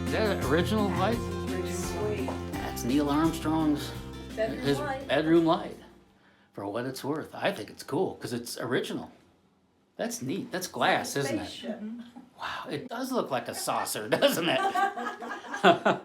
Is that an original light? Sweet. That's Neil Armstrong's his bedroom light. For what it's worth, I think it's cool because it's original. That's neat. That's glass, isn't it? Wow, it does look like a saucer, doesn't it?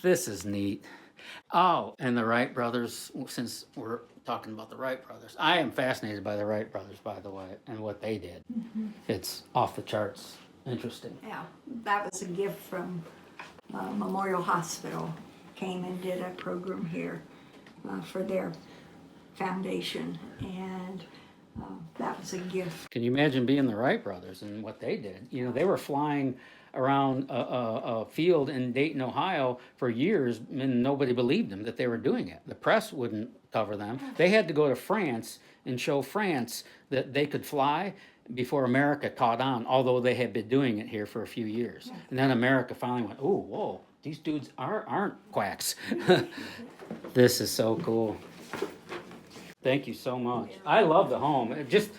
This is neat. Oh, and the Wright brothers, since we're talking about the Wright brothers, I am fascinated by the Wright brothers, by the way, and what they did. It's off the charts interesting. Yeah, that was a gift from Memorial Hospital. Came and did a program here for their foundation, and that was a gift. Can you imagine being the Wright brothers and what they did? You know, they were flying around a field in Dayton, Ohio for years, and nobody believed them that they were doing it. The press wouldn't cover them. They had to go to France and show France that they could fly before America caught on, although they had been doing it here for a few years. And then America finally went, oh, whoa, these dudes aren't quacks. This is so cool. Thank you so much. I love the home. It just,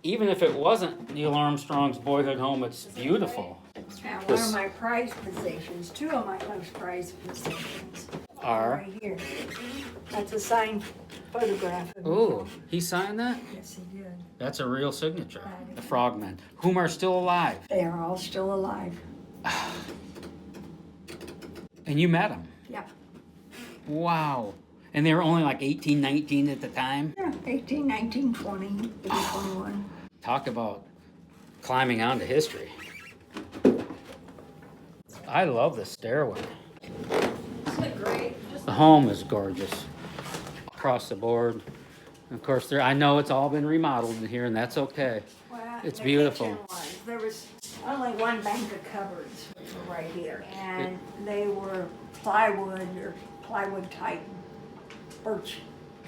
even if it wasn't Neil Armstrong's boyhood home, it's beautiful. Now, one of my prized possessions, two of my most prized possessions, Are? right here. That's a signed photograph of Ooh, me. he signed that? Yes, he did. That's a real signature. The frogmen, whom are still alive. They are all still alive. And you met them. Yep. Wow. And they were only like 18, 19 at the time? Yeah, 18, 19, 20, maybe 21. Talk about climbing onto history. I love the stairway. Isn't it great? The home is gorgeous across the board. And of course, I know it's all been remodeled in here, and that's okay. Well, It's the beautiful. kitchen was. There was only one bank of cupboards right here, and they were plywood or plywood type birch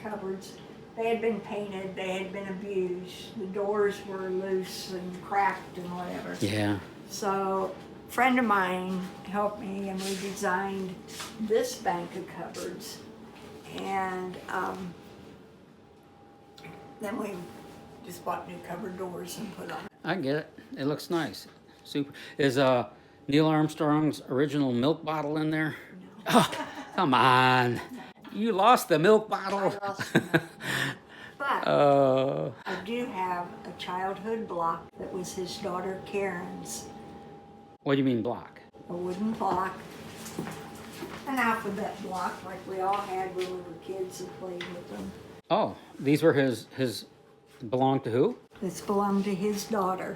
cupboards. They had been painted, they had been abused, the doors were loose and cracked and whatever. Yeah. So a friend of mine helped me, and we designed this bank of cupboards, and then we just bought new cupboard doors and put on it. I get it. It looks nice. Super. Is Neil Armstrong's original milk bottle in there? Oh, come on. You lost the milk bottle. I lost the milk. But I do have a childhood block that was his daughter Karen's. What do you mean block? A wooden block, an alphabet block like we all had when we were kids and played with them. Oh, these were his belonged to who? This belonged to his daughter.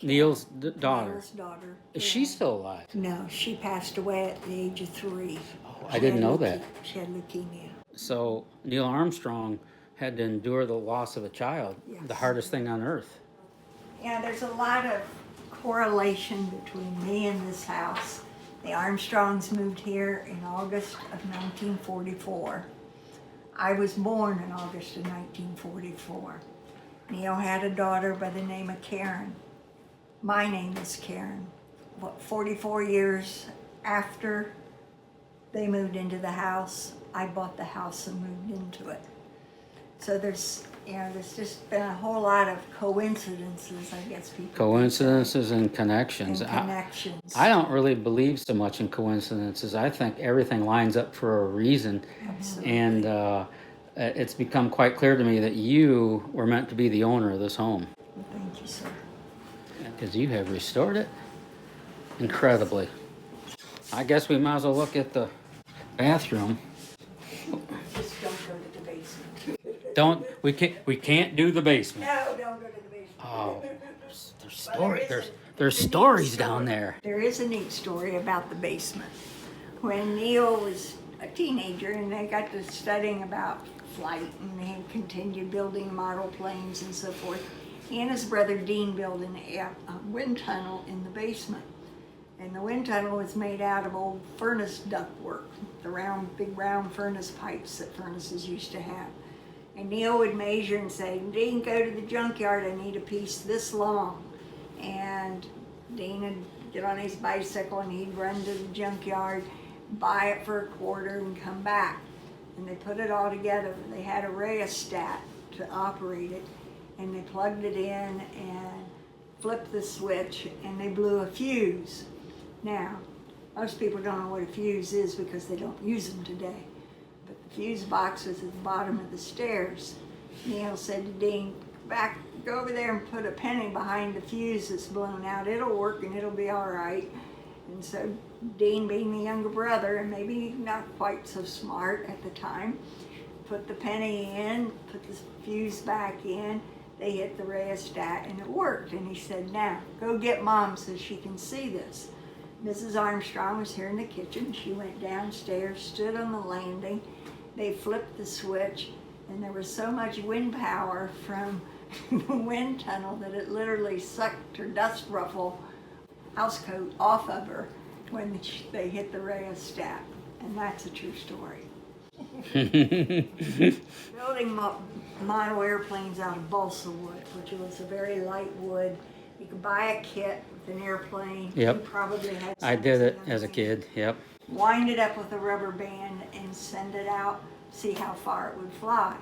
Neil's daughter. Neil's daughter. Is she still alive? No, she passed away at the age of 3. Oh, I didn't know that. She had leukemia. So Neil Armstrong had to endure the loss of a child, Yes. the hardest thing on earth. Yeah, there's a lot of correlation between me and this house. The Armstrongs moved here in August of 1944. I was born in August of 1944. Neil had a daughter by the name of Karen. My name is Karen. 44 years after they moved into the house, I bought the house and moved into it. So there's just been a whole lot of coincidences, I guess people Coincidences and connections. and connections. I don't really believe so much in coincidences. I think everything lines up for a reason. Absolutely. And it's become quite clear to me that you were meant to be the owner of this home. Well, thank you, sir. Because you have restored it incredibly. I guess we might as well look at the bathroom. Just don't go to the basement. We can't do the basement. No, don't go to the basement. Oh, there's stories down there. There is a neat story about the basement. When Neil was a teenager and they got to studying about flight and he continued building model planes and so forth, he and his brother Dean built a wind tunnel in the basement. And the wind tunnel was made out of old furnace ductwork, the big round furnace pipes that furnaces used to have. And Neil would measure and say, Dean, go to the junkyard, I need a piece this long. And Dean would get on his bicycle and he'd run to the junkyard, buy it for $0.25 and come back. And they put it all together. They had a rheostat to operate it, and they plugged it in and flipped the switch and they blew a fuse. Now, Most people don't know what a fuse is because they don't use them today. But the fuse box was at the bottom of the stairs. Neil said to Dean, go over there and put a penny behind the fuse that's blown out. It'll work and it'll be all right. And so Dean, being the younger brother and maybe not quite so smart at the time, put the penny in, put the fuse back in. They hit the rheostat and it worked. And he said, now go get Mom so she can see this. Mrs. Armstrong was here in the kitchen. She went downstairs, stood on the landing. They flipped the switch, and there was so much wind power from the wind tunnel that it literally sucked her dust ruffle housecoat off of her when they hit the rheostat. And that's a true story. Building model airplanes out of balsa wood, which was a very light wood. You could buy a kit with an airplane. Yep. You probably had I did it something as a on kid, yep. Wind it up with a rubber band and send it out, see how far it would fly.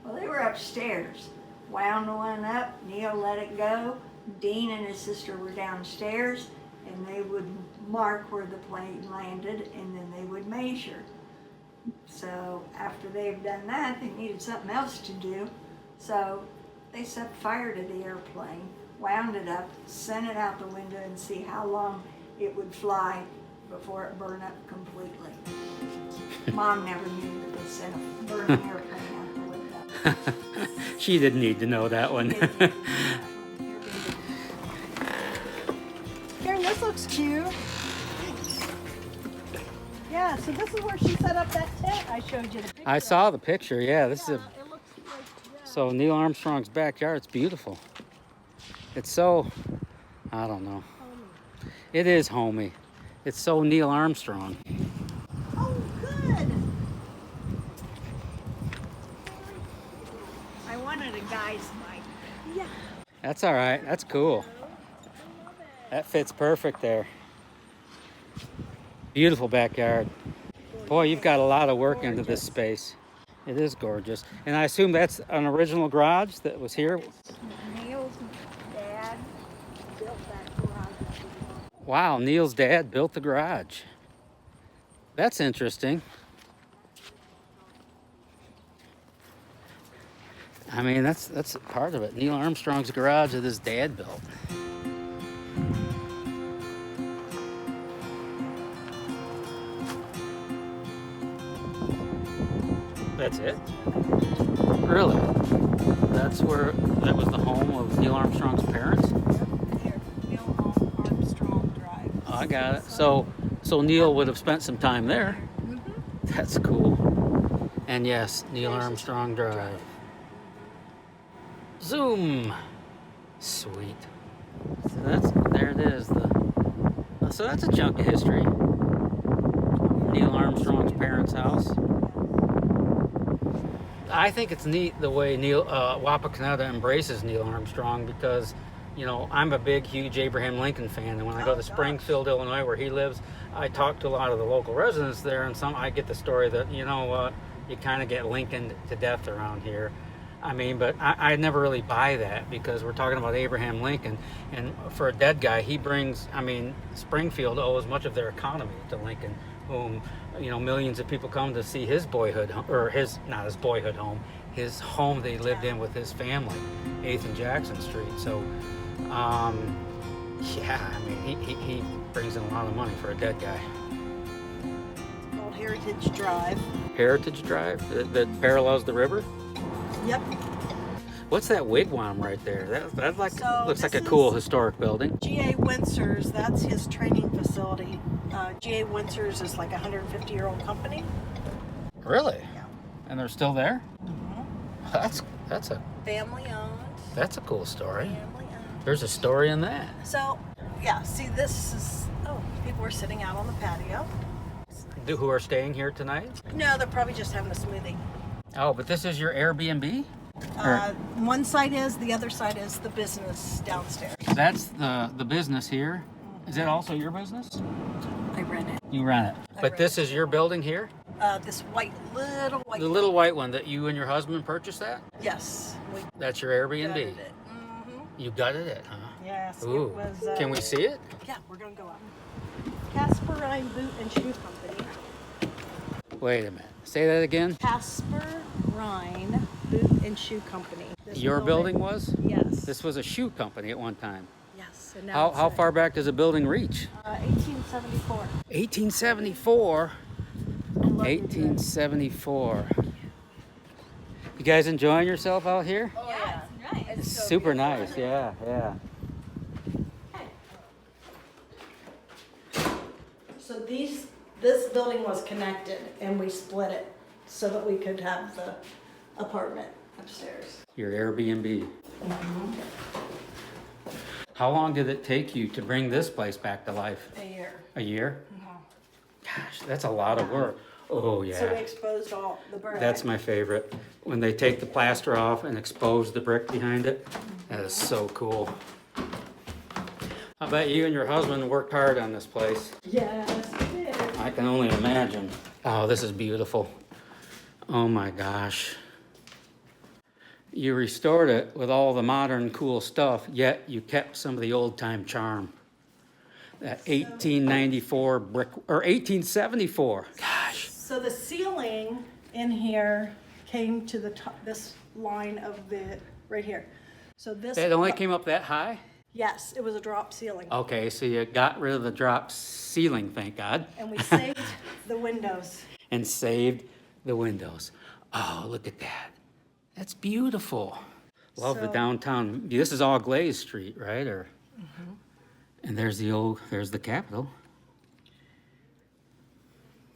Well, they were upstairs. Wound one up, Neil let it go. Dean and his sister were downstairs, and they would mark where the plane landed, and then they would measure. So after they've done that, they needed something else to do. So they set fire to the airplane, wound it up, sent it out the window and see how long it would fly before it burned up completely. Mom never knew that they sent a burning airplane out the window. She didn't need to know that one. Karen, this looks cute. Yeah, so this is where she set up that tent I showed you the picture. I saw the picture, yeah. This is It looks like, so Neil Armstrong's backyard. It's beautiful. It's so, I don't know. It is homey. It's so Neil Armstrong. Oh, good. I wanted a guy's mic. Yeah. That's all right. That's cool. That fits perfect there. Beautiful backyard. Boy, you've got a lot of work into this space. It is gorgeous. And I assume that's an original garage that was here? Neil's dad built that garage. Wow, Neil's dad built the garage. That's interesting. I mean, that's part of it. Neil Armstrong's garage that his dad built. That's it? Really? That was the home of Neil Armstrong's parents? Here, Neil Armstrong Drive. Oh, I got it. So Neil would have spent some time there. That's cool. And yes, Neil Armstrong Drive. Zoom. Sweet. So there it is. So that's a chunk of history. Neil Armstrong's parents' house. I think it's neat the way Wapakoneta embraces Neil Armstrong because, you know, I'm a big, huge Abraham Lincoln fan, and when I go to Springfield, Illinois, where he lives, I talk to a lot of the local residents there, and I get the story that, you know what, you kind of get Lincolned to death around here. I mean, but I never really buy that because we're talking about Abraham Lincoln, and for a dead guy, Springfield owes much of their economy to Lincoln, whom, you know, millions of people come to see his boyhood, or not his boyhood home, his home that he lived in with his family, 8th and Jackson Street. So, yeah, I mean, he brings in a lot of money for a dead guy. It's called Heritage Drive. Heritage Drive that parallels the river? Yep. What's that wigwam right there? That looks like a this cool is historic building. G.A. Windsor's, that's his training facility. G.A. Windsor's is like a 150-year-old company. Really? Yeah. And they're still there? Mm-hmm. That's a Family owned. That's a cool story. Family owned. There's a story in that. So, yeah, see, this is, people are sitting out on the patio. Who are staying here tonight? No, they're probably just having a smoothie. Oh, but this is your Airbnb? One side is, the other side is the business downstairs. That's the business here. Is that also your business? I rent it. You rent it. But rent this it. is your building here? This little white. The little white one that you and your husband purchased that? Yes. We That's your Airbnb? gutted it. Mm-hmm. You gutted it, huh? Yes. Ooh. It was, Can we see it? Yeah, we're going to go out. Casper Rhine Boot and Shoe Company. Wait a minute. Say that again. Casper Rhine Boot and Shoe Company. This Your building was? Yes. This was a shoe company at one time. Yes. And now How far back does a building reach? 1874. 1874. I love your 1874. You guys enjoying yourself out here? Oh, yeah. It's nice. It's super nice. Yeah, yeah. So this building was connected and we split it so that we could have the apartment upstairs. Your Airbnb. How long did it take you to bring this place back to life? A year. A year? Gosh, that's a lot of work. Oh, So we yeah. exposed all the brick. That's my favorite. When they take the plaster off and expose the brick behind it. That is so cool. I bet you and your husband worked hard on this place. Yes, we did. I can only imagine. Oh, this is beautiful. Oh my gosh. You restored it with all the modern cool stuff, yet you kept some of the old time charm. That 1894 brick, or 1874. Gosh. So the ceiling in here came to the top, this line of the, right here. So this. It only came up that high? Yes, it was a drop ceiling. Okay, so you got rid of the drop ceiling, thank God. And we saved the windows. And saved the windows. Oh, look at that. That's beautiful. Love the So- downtown. This is all Glaze Street, right? Or and there's the Capitol.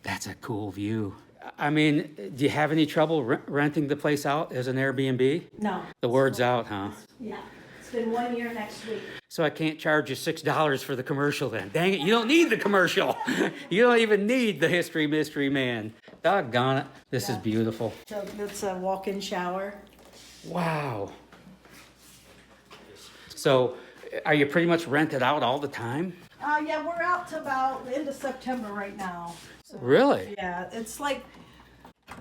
That's a cool view. I mean, do you have any trouble renting the place out as an Airbnb? No. The word's out, huh? Yeah. It's been 1 year next week. So I can't charge you $6 for the commercial then. Dang it, you don't need the commercial. You don't even need the History Mystery Man. Doggone it. This is beautiful. So it's a walk-in shower. Wow. So are you pretty much rented out all the time? Yeah, we're out to about the end of September right now. So, Really? yeah, it's like,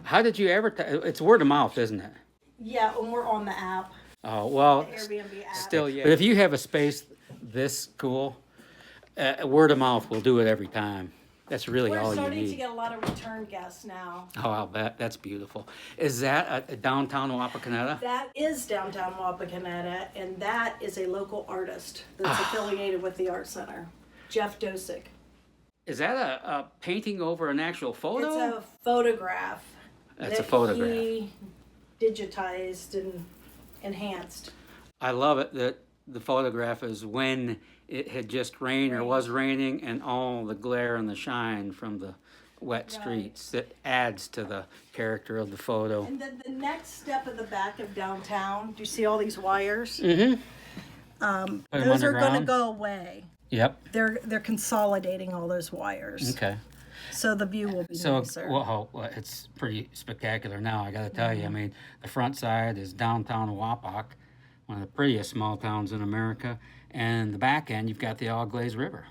How did you advertise? It's word of mouth, isn't it? yeah, when we're on the app, Oh, well, the Airbnb app. still, yeah. But if you have a space this cool, word of mouth will do it every time. That's really We're all you starting to need. get a lot of return guests now. Oh, I'll bet. That's beautiful. Is that a downtown Wapakoneta? That is downtown Wapakoneta, and that is a local artist that's Ah. affiliated with the Art Center, Jeff Dosick. Is that a painting over an actual photo? It's a photograph. That's a that photograph. He digitized and enhanced. I love it that the photograph is when it had just rained or was raining and all the glare and the shine from the wet streets. It adds to the character of the photo. And then the next step at the back of downtown, do you see all these wires? Mm-hmm. Put 'em Those are going to underground? go away. Yep. They're consolidating all those wires. Okay. So the view will be So, nicer. well, it's pretty spectacular now, I gotta tell you. I mean, the front side is downtown Wapak, one of the prettiest small towns in America. And the back end, you've got the All Glaze River.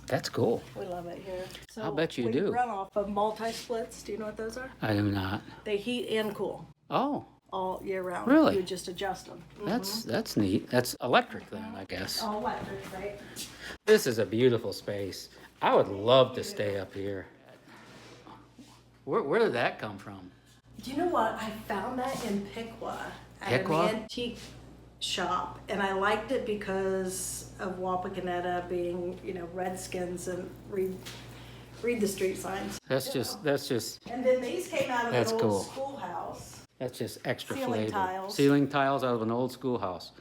That's cool. We love it here. So I'll bet you we do. run off of multi-splits. Do you know what those are? I do not. They heat and cool Oh, all year round. Really? You just adjust them. that's neat. That's electric then, I guess. All electric, right? This is a beautiful space. I would love to stay up here. Where did that come from? Do you know what? I found that in Piqua at Piqua? an antique shop, and I liked it because of Wapakoneta being, Redskins and read the street signs. That's just And then these came out of That's an old cool. schoolhouse. That's just extra Ceiling flavor. tiles. Ceiling tiles out of an old schoolhouse.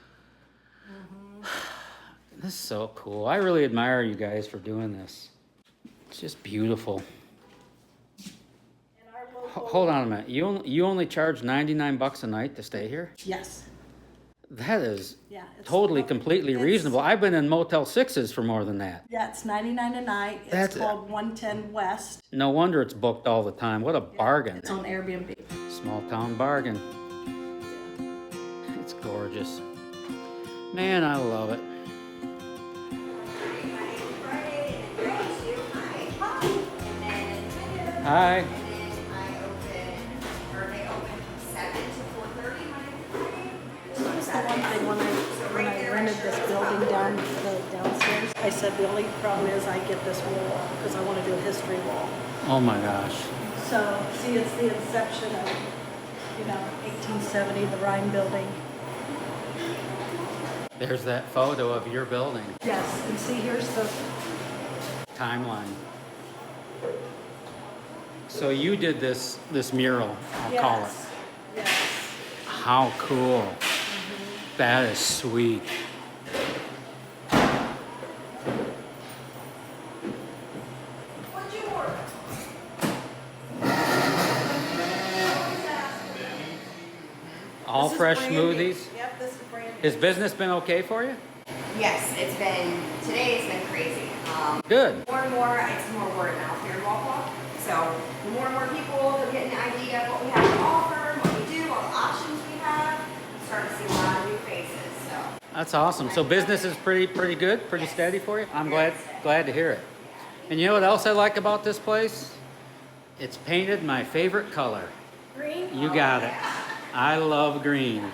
This is so cool. I really admire you guys for doing this. It's just beautiful. And our local, Hold on a minute. You only charge $99 a night to stay here? yes, That is yeah, it's totally, completely it's- reasonable. I've been in Motel 6s for more than that. Yeah, it's $99 a night. It's That's- called 110 West. No wonder it's booked all the time. What a bargain. It's on Airbnb. Small town bargain. It's gorgeous. Man, I love it. Hi. That's the one thing when I rented this building downstairs, I said, the only problem is I get this wall, because I want to do a history wall. Oh my gosh. So, see, it's the inception of, 1870, the Rhine building. There's that photo of your building. Yes, and see, here's the, Timeline. So you did this mural, I'll call it. Yes. How cool. That is sweet. What'd you order? All This is fresh brand new. smoothies. Yep, this is brand new. Has business been okay for you? Yes, today's been crazy. Good. More and more, it's more word of mouth here in Wapak. So more and more people are getting an idea of what we have to offer, what we do, all the options we have. I'm starting to see a lot of new faces. So That's awesome. So business is pretty good, pretty steady for you? I'm glad to hear it. And you know what else I like about this place? It's painted my favorite color. Green? You got it. I love green. nice,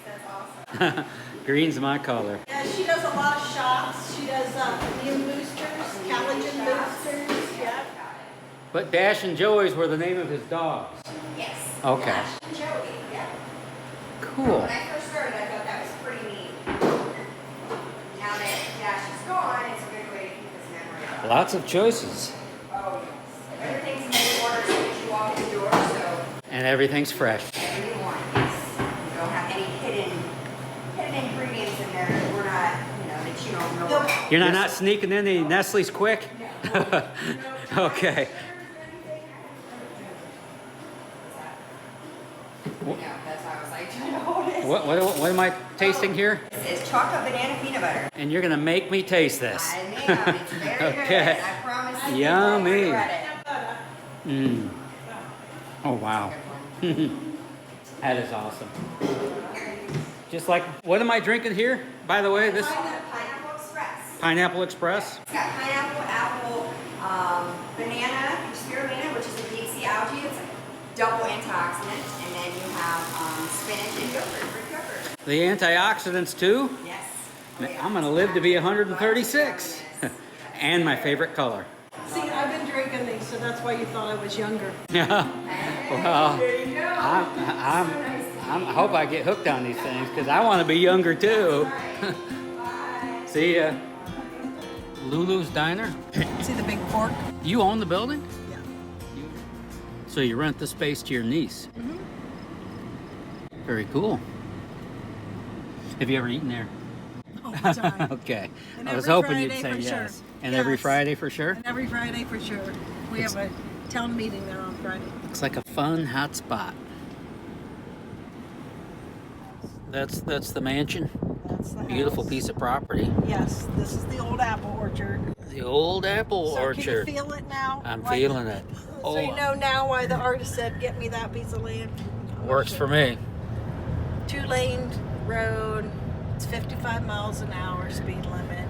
that's awesome. Green's my color. Yeah, she does a lot of shots. She does immune boosters, collagen boosters. Yep. But Dash and Joey's were the name of his dogs. Yes. Okay. Dash and Joey, yeah. Cool. When I first started, I thought that was pretty neat. Now that Dash is gone, it's a good way to keep his memory up. Lots of choices. Oh, yes. Everything's made to order as soon as you walk in the door, so And everything's fresh. every new one, yes. You don't have any hidden ingredients in there that we're not, that you don't know about. You're not sneaking in any Nestle's Quick? Okay. No, that's why I was like trying to hold it. What am I tasting here? This is chocolate banana peanut butter. And you're gonna make me taste this. I am. It's very good. Okay. I promise you. Yummy. You won't regret it. Mm. Oh wow. That is awesome. Just like, what am I drinking here? By the way, this Pineapple Express. Pineapple Express. It's got pineapple, apple, banana, spirulina, which is a deep sea algae. It's a double antioxidant. And then you have spinach and yogurt, Greek yogurt. The antioxidants too. Yes. I'm gonna live to be 136. And my favorite color. See, I've been drinking these, so that's why you thought I was younger. Yeah. Well, There you go. I hope I get hooked on these things because I want to be younger too. See ya. Lulu's Diner. See the big fork? You own the building? Yeah. So you rent the space to your niece? Mm-hmm. Very cool. Have you ever eaten there? Oh, sorry. Okay. And I was every hoping you'd Friday say for sure. yes. And every Yes. Friday for sure? And every Friday for sure. We have a town meeting there on Friday. Looks like a fun hot spot. That's the mansion. That's the Beautiful house. piece of property. Yes, this is the old apple orchard. The old apple So orchard. can you feel it now? I'm Why- feeling it. So you know now why the artist said, "Get me that piece of land." Works for me. 2-lane road. It's 55 miles an hour speed limit.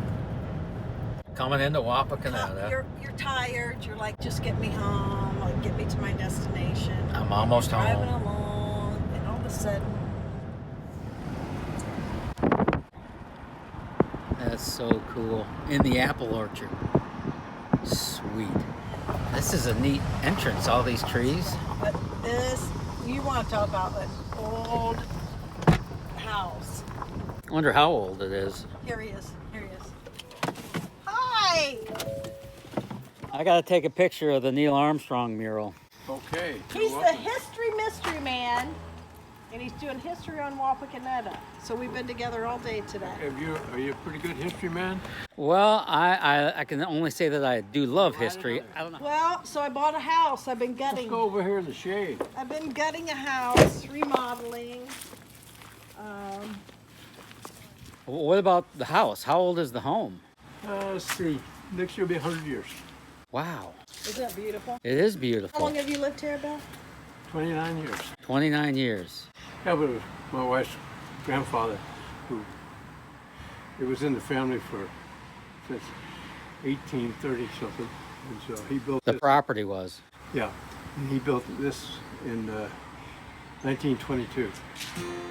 Coming into Wapakoneta. You're tired. You're like, just get me home. Like, get me to my destination. I'm almost Driving home. along, and all of a sudden, That's so cool. In the apple orchard. Sweet. This is a neat entrance, all these trees. but this, you want to talk about an old house. I wonder how old it is. Here he is. Here he is. Hi. I gotta take a picture of the Neil Armstrong mural. Okay. He's the history mystery man, and he's doing history on Wapakoneta. So we've been together all day today. Are you a pretty good history man? Well, I can only say that I do love history. I don't know. Well, so I bought a house. I've been Let's gutting. go over here in the shade. I've been gutting a house, remodeling. What about the house? How old is the home? Let's see. Next year will be 100 years. Wow. Isn't that beautiful? It is How beautiful. long have you lived here, Bill? 29 years. 29 years. Yeah, but it was my wife's grandfather who, it was in the family since 1830 something. And so he built The this. property was. Yeah. And he built this in 1922,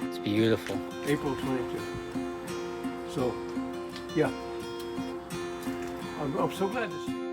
It's beautiful. April 22. So, yeah. I'm so glad to see you.